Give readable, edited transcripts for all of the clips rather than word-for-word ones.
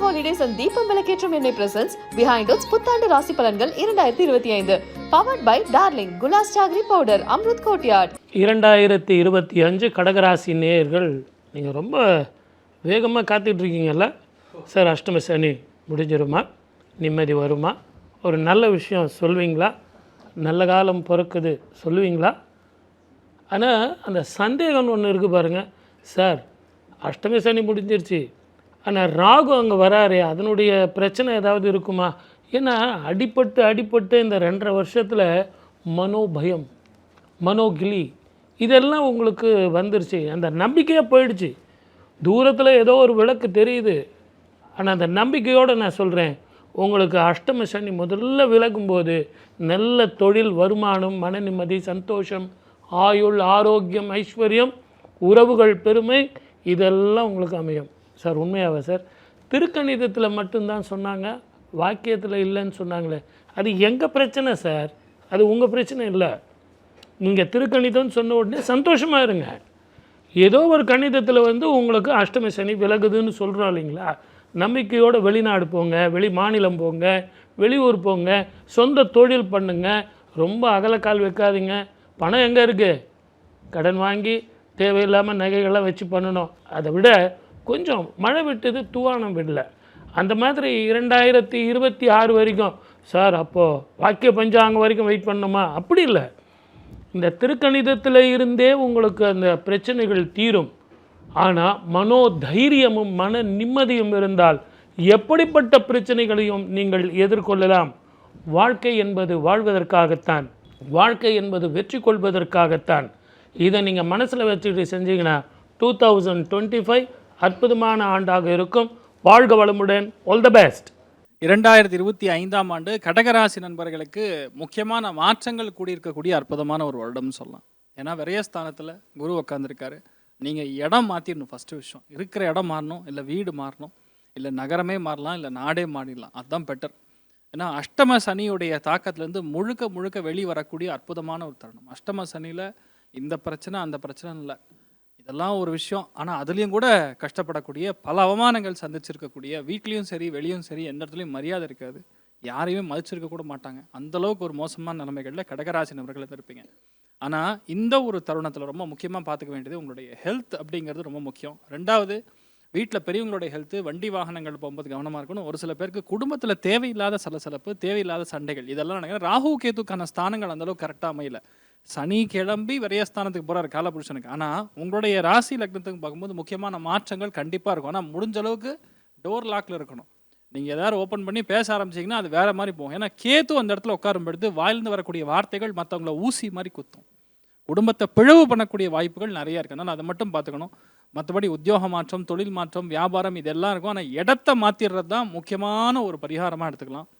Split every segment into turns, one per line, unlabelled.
Holidays and Deepam Velaketram Ennai presents Behind Us புத்தாண்டு ராசி பலன்கள் 2025 powered by Darling Gulas Chagri Powder Amrut Courtyard.
2025 கடகராசி நேயர்கள் நீங்கள் ரொம்ப வேகமாக காத்துட்ருக்கீங்கல்ல சார். அஷ்டம சனி முடிஞ்சிருமா, நிம்மதி வருமா, ஒரு நல்ல விஷயம் சொல்வீங்களா, நல்ல காலம் பிறக்குது சொல்லுவீங்களா? ஆனால் அந்த சந்தேகம் ஒன்று இருக்குது பாருங்கள் சார். அஷ்டம சனி முடிஞ்சிருச்சு, ஆனால் ராகு அங்கே வராரு, அதனுடைய பிரச்சனை ஏதாவது இருக்குமா? ஏன்னா அடிப்பட்டு இந்த 2.5 வருஷத்தில் மனோபயம், மனோகிளி இதெல்லாம் உங்களுக்கு வந்துருச்சு. அந்த நம்பிக்கையாக போயிடுச்சு. தூரத்தில் ஏதோ ஒரு விளக்கு தெரியுது, ஆனால் அந்த நம்பிக்கையோடு நான் சொல்கிறேன், உங்களுக்கு அஷ்டம சனி முதல்ல விலகும்போது நல்ல தொழில், வருமானம், மன நிம்மதி, சந்தோஷம், ஆயுள், ஆரோக்கியம், ஐஸ்வர்யம், உறவுகள், பெருமை இதெல்லாம் உங்களுக்கு அமையும் சார். உண்மையாவா சார்? திருக்கணிதத்தில் மட்டும்தான் சொன்னாங்க, வாக்கியத்தில் இல்லைன்னு சொன்னாங்களே, அது எங்கள் பிரச்சனை சார், அது உங்கள் பிரச்சனை இல்லை. நீங்கள் திருக்கணிதம்னு சொன்ன உடனே சந்தோஷமாக இருங்க. ஏதோ ஒரு கணிதத்தில் உங்களுக்கு அஷ்டம சனி விலகுதுன்னு சொல்கிறோம் இல்லைங்களா? நம்பிக்கையோடு வெளிநாடு போங்க, வெளி மாநிலம் போங்க, வெளியூர் போங்க, சொந்த தொழில் பண்ணுங்க. ரொம்ப அகலக்கால் வைக்காதீங்க. பணம் எங்கே இருக்குது? கடன் வாங்கி தேவையில்லாமல் நகைகள்லாம் வச்சு பண்ணணும். அதை விட கொஞ்சம் மழை விட்டது தூவானம் விடல. அந்த மாதிரி 2026 வரைக்கும் சார், அப்போது வாக்கிய பஞ்சாங்கம் வரைக்கும் வெயிட் பண்ணணுமா? அப்படி இல்லை. இந்த திருக்கணிதத்தில் இருந்தே உங்களுக்கு அந்த பிரச்சனைகள் தீரும். ஆனால் மனோதைரியமும் மன நிம்மதியும் இருந்தால் எப்படிப்பட்ட பிரச்சனைகளையும் நீங்கள் எதிர்கொள்ளலாம். வாழ்க்கை என்பது வாழ்வதற்காகத்தான், வாழ்க்கை என்பது வெற்றி கொள்வதற்காகத்தான். இதை நீங்கள் மனசில் வச்சுக்கிட்டு செஞ்சீங்கன்னா 2025 அற்புதமான ஆண்டாக இருக்கும். வாழ்க வளமுடன். All the best.
2025ஆம் ஆண்டு கடகராசி நண்பர்களுக்கு முக்கியமான மாற்றங்கள் கூடியிருக்கக்கூடிய அற்புதமான ஒரு வருடம்னு சொல்லலாம். ஏன்னா விரயஸ்தானத்தில் குரு உட்காந்துருக்காரு. நீங்கள் இடம் மாற்றிடணும். ஃபஸ்ட்டு விஷயம், இருக்கிற இடம் மாறணும், இல்லை வீடு மாறணும், இல்லை நகரமே மாறலாம், இல்லை நாடே மாறிடலாம். அதுதான் பெட்டர். ஏன்னா அஷ்டம சனியுடைய தாக்கத்துலேருந்து முழுக்க வெளியே வரக்கூடிய அற்புதமான ஒரு தருணம். அஷ்டம சனியில் இந்த பிரச்சனை அந்த பிரச்சனை இல்லை, இதெல்லாம் ஒரு விஷயம். ஆனால் அதுலேயும் கூட கஷ்டப்படக்கூடிய, பல அவமானங்கள் சந்திச்சிருக்கக்கூடிய, வீட்லேயும் சரி வெளியும் சரி எந்த இடத்துலையும் மரியாதை இருக்காது, யாரையுமே மதிச்சிருக்க கூட மாட்டாங்க. அந்தளவுக்கு ஒரு மோசமான நிலைமைகளில் கடகராசி நபர்களை இருப்பீங்க. ஆனால் இந்த ஒரு தருணத்தில் ரொம்ப முக்கியமாக பார்த்துக்க வேண்டியது உங்களுடைய ஹெல்த் அப்படிங்கிறது ரொம்ப முக்கியம். ரெண்டாவது, வீட்டில் பெரியவங்களுடைய ஹெல்த்து, வண்டி வாகனங்கள் போகும்போது கவனமாக இருக்கணும். ஒரு சில பேருக்கு குடும்பத்தில் தேவையில்லாத சலசலப்பு, தேவையில்லாத சண்டைகள் இதெல்லாம் நினைக்கிறேன். ராகு கேதுக்கான ஸ்தானங்கள் அந்தளவுக்கு கரெக்டாக அமையல. சனி கிளம்பி விரயஸ்தானத்துக்கு போகிறார் காலபுருஷனுக்கு. ஆனால் உங்களுடைய ராசி லக்னத்துக்கு பார்க்கும்போது முக்கியமான மாற்றங்கள் கண்டிப்பாக இருக்கும். ஆனால் முடிஞ்ச அளவுக்கு டோர் லாக்கில் இருக்கணும். நீங்கள் எதாவது ஓப்பன் பண்ணி பேச ஆரம்பிச்சிங்கன்னா அது வேறு மாதிரி போகும். ஏன்னா கேத்து அந்த இடத்துல உட்காரும் பொழுது வாயிலிருந்து வரக்கூடிய வார்த்தைகள் மற்றவங்கள ஊசி மாதிரி குத்தும். குடும்பத்தை பிளவு பண்ணக்கூடிய வாய்ப்புகள் நிறையா இருக்குது. அதனால் அதை மட்டும் பார்த்துக்கணும். மற்றபடி உத்தியோக மாற்றம், தொழில் மாற்றம், வியாபாரம் இதெல்லாம் இருக்கும். ஆனால் இடத்த மாற்றிடுறது தான் முக்கியமான ஒரு பரிகாரமாக எடுத்துக்கலாம்.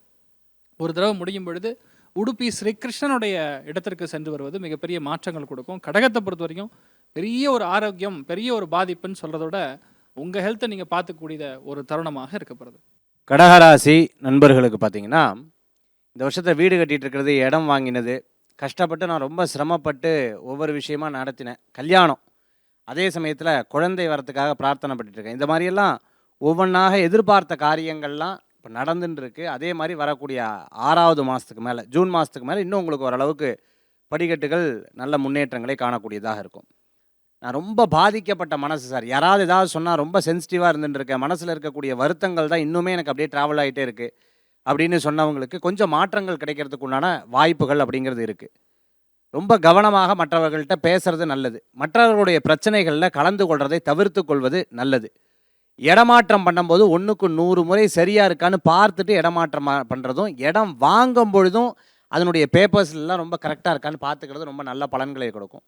ஒரு தடவை முடியும் பொழுது உடுப்பி ஸ்ரீகிருஷ்ணனுடைய இடத்திற்கு சென்று வருவது மிகப்பெரிய மாற்றங்கள் கொடுக்கும். கடகத்தை பொறுத்த வரைக்கும் பெரிய ஒரு ஆரோக்கியம், பெரிய ஒரு பாதிப்புன்னு சொல்கிறதோட உங்கள் ஹெல்த்தை நீங்கள் பார்த்துக்கூடிய ஒரு தருணமாக இருக்கப்படுது.
கடகராசி நண்பர்களுக்கு பார்த்தீங்கன்னா, இந்த வருஷத்தில் வீடு கட்டிகிட்டு இருக்கிறது, இடம் வாங்கினது, கஷ்டப்பட்டு நான் ரொம்ப சிரமப்பட்டு ஒவ்வொரு விஷயமா நடத்தினேன். கல்யாணம், அதே சமயத்தில் குழந்தை வரத்துக்காக பிரார்த்தனை பண்ணிட்டுருக்கேன். இந்த மாதிரியெல்லாம் ஒவ்வொன்றாக எதிர்பார்த்த காரியங்கள்லாம் இப்போ நடந்துன்னு இருக்குது. அதே மாதிரி வரக்கூடிய 6வது மாதத்துக்கு மேலே, ஜூன் மாதத்துக்கு மேலே இன்னும் உங்களுக்கு ஓரளவுக்கு படிக்கட்டுகள் நல்ல முன்னேற்றங்களை காணக்கூடியதாக இருக்கும். நான் ரொம்ப பாதிக்கப்பட்ட மனசு சார், யாராவது ஏதாவது சொன்னால் ரொம்ப சென்சிட்டிவாக இருந்துட்டு இருக்கேன், மனசில் இருக்கக்கூடிய வருத்தங்கள் தான் இன்னுமே எனக்கு அப்படியே ட்ராவல் ஆகிட்டே இருக்குது அப்படின்னு சொன்னவங்களுக்கு கொஞ்சம் மாற்றங்கள் கிடைக்கிறதுக்கு உண்டான வாய்ப்புகள் அப்படிங்கிறது இருக்குது. ரொம்ப கவனமாக மற்றவர்கள்ட்ட பேசுறது நல்லது. மற்றவர்களுடைய பிரச்சனைகளில் கலந்து கொள்வதை தவிர்த்து கொள்வது நல்லது. இடமாற்றம் பண்ணும்போது 1க்கு 100 முறை சரியாக இருக்கான்னு பார்த்துட்டு இடமாற்றம் பண்ணுறதும், இடம் வாங்கும் பொழுதும் அதனுடைய பேப்பர்ஸ்லாம் ரொம்ப கரெக்டாக இருக்கான்னு பார்த்துக்கிறது ரொம்ப நல்ல பலன்களை கொடுக்கும்.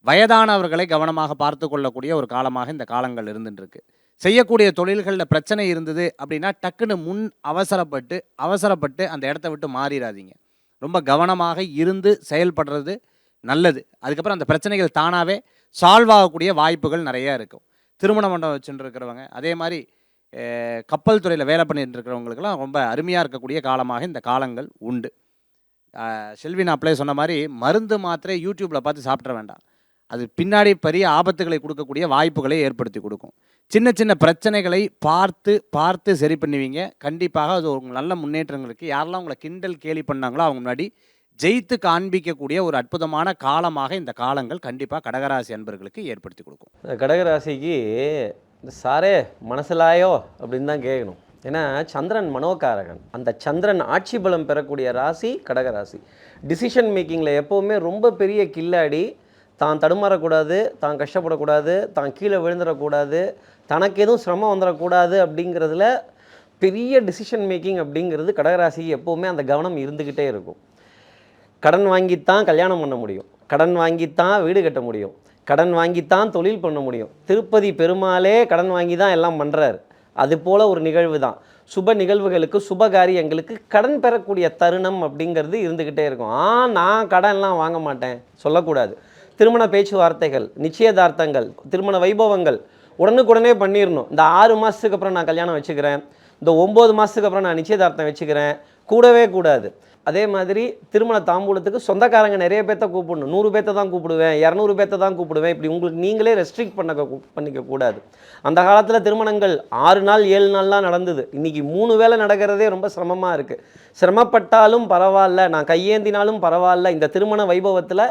வயதானவர்களை கவனமாக பார்த்து கொள்ளக்கூடிய ஒரு காலமாக இந்த காலங்கள் இருந்துட்டுருக்கு. செய்யக்கூடிய தொழில்களில் பிரச்சனை இருந்தது அப்படின்னா டக்குன்னு அவசரப்பட்டு அந்த இடத்த விட்டு மாறிடாதீங்க. ரொம்ப கவனமாக இருந்து செயல்படுறது நல்லது. அதுக்கப்புறம் அந்த பிரச்சனைகள் தானாகவே சால்வ் ஆகக்கூடிய வாய்ப்புகள் நிறையா இருக்கும். திருமண மண்டபம் வச்சுட்டு இருக்கிறவங்க, அதே மாதிரி கப்பல் துறையில் வேலை பண்ணிட்டு இருக்கிறவங்களுக்கெல்லாம் ரொம்ப அருமையாக இருக்கக்கூடிய காலமாக இந்த காலங்கள் உண்டு. செல்வி நாப்ளே சொன்ன மாதிரி மருந்து மாத்திரை யூடியூப்பில் பார்த்து சாப்பிட்ற வேண்டாம். அது பின்னாடி பெரிய ஆபத்துகளை கொடுக்கக்கூடிய வாய்ப்புகளை ஏற்படுத்தி கொடுக்கும். சின்ன சின்ன பிரச்சனைகளை பார்த்து பார்த்து சரி பண்ணுவீங்க. கண்டிப்பாக அது ஒரு நல்ல முன்னேற்றங்களுக்கு யாரெல்லாம் உங்களை கிண்டல் கேலி பண்ணாங்களோ அவங்க முன்னாடி ஜெயித்து காண்பிக்கக்கூடிய ஒரு அற்புதமான காலமாக இந்த காலங்கள் கண்டிப்பாக கடகராசி அன்பர்களுக்கு ஏற்படுத்தி கொடுக்கும்.
கடகராசிக்கு சாரே மனசிலாயோ அப்படின்னு தான் கேட்கணும். ஏன்னா சந்திரன் மனோகாரகன். அந்த சந்திரன் ஆட்சி பலம் பெறக்கூடிய ராசி கடகராசி. டிசிஷன் மேக்கிங்கில் எப்போவுமே ரொம்ப பெரிய கில்லாடி, தான் தடுமாறக்கூடாது, தான் கஷ்டப்படக்கூடாது, தான் கீழே விழுந்துடக்கூடாது, தனக்கு எதுவும் சிரமம் வந்துடக்கூடாது அப்படிங்கிறதுல பெரிய டிசிஷன் மேக்கிங் அப்படிங்கிறது கடகராசிக்கு எப்போவுமே அந்த கவனம் இருந்துக்கிட்டே இருக்கும். கடன் வாங்கித்தான் கல்யாணம் பண்ண முடியும், கடன் வாங்கித்தான் வீடு கட்ட முடியும், கடன் வாங்கித்தான் தொழில் பண்ண முடியும். திருப்பதி பெருமாளே கடன் வாங்கி தான் எல்லாம் பண்ணுறாரு. அது போல் ஒரு நிகழ்வு தான். சுப நிகழ்வுகளுக்கு சுப காரியங்களுக்கு கடன் பெறக்கூடிய தருணம் அப்படிங்கிறது இருந்துக்கிட்டே இருக்கும். நான் கடன்லாம் வாங்க மாட்டேன் சொல்லக்கூடாது. திருமண பேச்சுவார்த்தைகள், நிச்சயதார்த்தங்கள், திருமண வைபவங்கள் உடனுக்குடனே பண்ணிடணும். இந்த 6 மாதத்துக்கு அப்புறம் நான் கல்யாணம் வச்சுக்கிறேன், இந்த 9 மாதத்துக்கு அப்புறம் நான் நிச்சயதார்த்தம் வச்சுக்கிறேன் கூடவே கூடாது. அதே மாதிரி திருமண தாம்பூலத்துக்கு சொந்தக்காரங்க நிறைய பேர்த்த கூப்பிடணும். 100 பேர்த்த தான் கூப்பிடுவேன், 200 பேர்த்த தான் கூப்பிடுவேன், இப்படி உங்களுக்கு நீங்களே ரெஸ்ட்ரிக்ட் பண்ணிக்க கூடாது. அந்த காலத்தில் திருமணங்கள் 6 நாள் 7 நாள்லாம் நடந்தது. இன்றைக்கி 3 வேளை நடக்கிறதே ரொம்ப சிரமமாக இருக்குது. சிரமப்பட்டாலும் பரவாயில்ல, நான் கையேந்தினாலும் பரவாயில்ல, இந்த திருமண வைபவத்தில்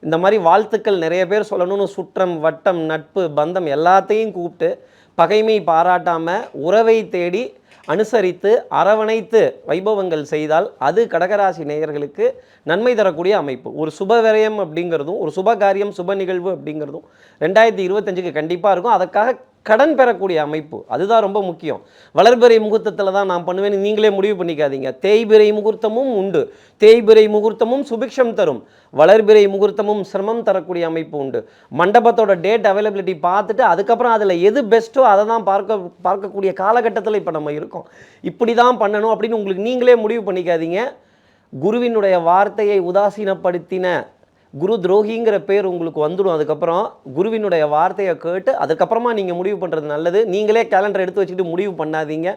இந்த மாதிரி வாழ்த்துக்கள் நிறைய பேர் சொல்லணும்னு சுற்றம், வட்டம், நட்பு, பந்தம் எல்லாத்தையும் கூப்பிட்டு பகைமை பாராட்டாமல் உறவை தேடி அனுசரித்து அரவணைத்து வைபவங்கள் செய்தால் அது கடகராசி நேயர்களுக்கு நன்மை தரக்கூடிய அமைப்பு. ஒரு சுப விரயம் அப்படிங்கிறதும் ஒரு சுப காரியம் சுப நிகழ்வு அப்படிங்கிறதும் 2025க்கு கண்டிப்பாக இருக்கும். அதுக்காக கடன் பெறக்கூடிய அமைப்பு அதுதான் ரொம்ப முக்கியம். வளர்பிறை முகூர்த்தத்தில் தான் நான் பண்ணுவேன்னு நீங்களே முடிவு பண்ணிக்காதீங்க. தேய்பிறை முகூர்த்தமும் உண்டு. தேய்பிறை முகூர்த்தமும் சுபிக்ஷம் தரும், வளர்பிறை முகூர்த்தமும் சிரமம் தரக்கூடிய அமைப்பு உண்டு. மண்டபத்தோட டேட் அவைலபிலிட்டி பார்த்துட்டு அதுக்கப்புறம் அதில் எது பெஸ்ட்டோ அதை தான் பார்க்கக்கூடிய காலகட்டத்தில் இப்போ நம்ம இருக்கோம். இப்படி தான் பண்ணணும் அப்படின்னு உங்களுக்கு நீங்களே முடிவு பண்ணிக்காதீங்க. குருவினுடைய வார்த்தையை உதாசீனப்படுத்தின குரு துரோகிங்கிற பேர் உங்களுக்கு வந்துடும். அதுக்கப்புறம் குருவினுடைய வார்த்தையை கேட்டு அதுக்கப்புறமா நீங்கள் முடிவு பண்ணுறது நல்லது. நீங்களே கேலண்டர் எடுத்து வச்சுக்கிட்டு முடிவு பண்ணாதீங்க.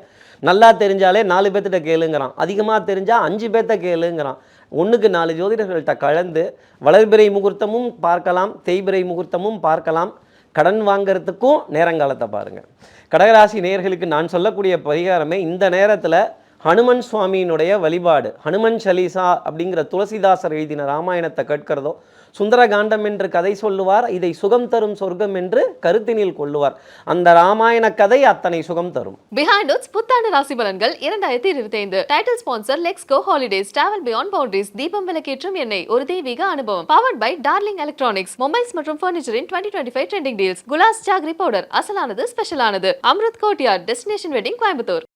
நல்லா தெரிஞ்சாலே 4 பேர்த்திட்ட கேளுங்கிறான், அதிகமாக தெரிஞ்சால் 5 பேர்த்த கேளுங்கிறான். 1க்கு 4 ஜோதிடர்கள்ட்ட கலந்து வளர்பிறை முகூர்த்தமும் பார்க்கலாம், தேய்பிறை முகூர்த்தமும் பார்க்கலாம். கடன் வாங்கிறதுக்கும் நேரங்காலத்தை பாருங்கள். கடகராசி நேயர்களுக்கு நான் சொல்லக்கூடிய பரிகாரமே இந்த நேரத்தில் ஹனுமன் சுவாமியினுடைய வழிபாடு. ஹனுமன் சலீசா அப்படிங்கிற துளசிதாசர் எழுதின ராமாயணத்தை கேட்கிறதோ, சுந்தரகாண்டம் என்று கதை சொல்லுவார், இதை சுகம் தரும் சொர்க்கம் என்று கருத்தினில் கொள்ளுவார். அந்த ராமாயண கதை அத்தனை சுகம் தரும்.
Behind Us புத்தாண்டு ராசி பலன்கள் 2025. Title sponsor let's go holidays, travel beyond boundaries, Deepam விளக்கேற்றும் எண்ணெய், ஒரு தெய்வீக அனுபவம். Powered by darling electronics, mobiles மற்றும் ஃபர்னிச்சரின் 2025 ட்ரெண்டிங் டீல்ஸ். குலாஸ் ஜாகரி பவுடர், அசலானது ஸ்பெஷலானது. Amrut courtyard, destination wedding Coimbatore.